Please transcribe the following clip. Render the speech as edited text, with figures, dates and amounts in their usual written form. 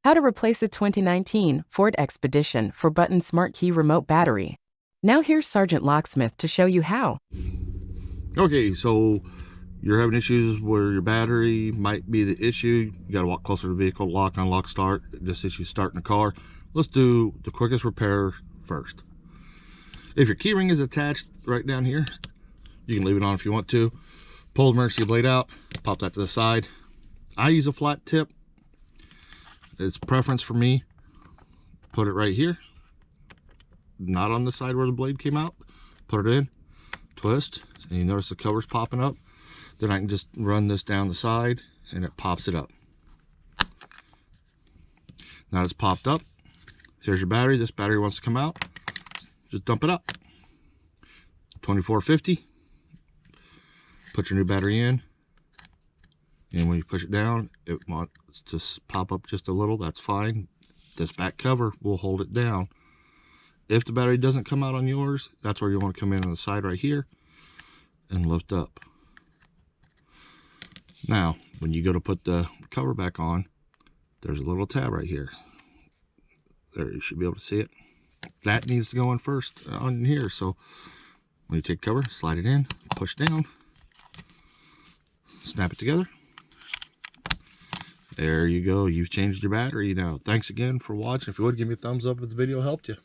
How to replace a 2019 Ford Expedition for button smart key remote battery. Now here's Sergeant Locksmith to show you how. Okay, so you're having issues where your battery might be the issue. You got to walk closer to the vehicle, lock, unlock, start. This issue starting the car. Let's do the quickest repair first. If your keyring is attached right down here, you can leave it on if you want to. Pull the emergency blade out, pop that to the side. I use a flat tip. It's preference for me. Put it right here, not on the side where the blade came out. Put it in, twist, and you notice the cover's popping up. Then I can just run this down the side and it pops it up. Now it's popped up. Here's your battery. This battery wants to come out. Just dump it up. 2450. Put your new battery in. And when you push it down, it wants to pop up just a little. That's fine. This back cover will hold it down. If the battery doesn't come out on yours, that's where you want to come in on the side right here and lift up. Now, when you go to put the cover back on, there's a little tab right here. There, you should be able to see it. That needs to go in first on here. So when you take the cover, slide it in, push down, snap it together. There you go. You've changed your battery now. Thanks again for watching. If you would, give me a thumbs up if this video helped you.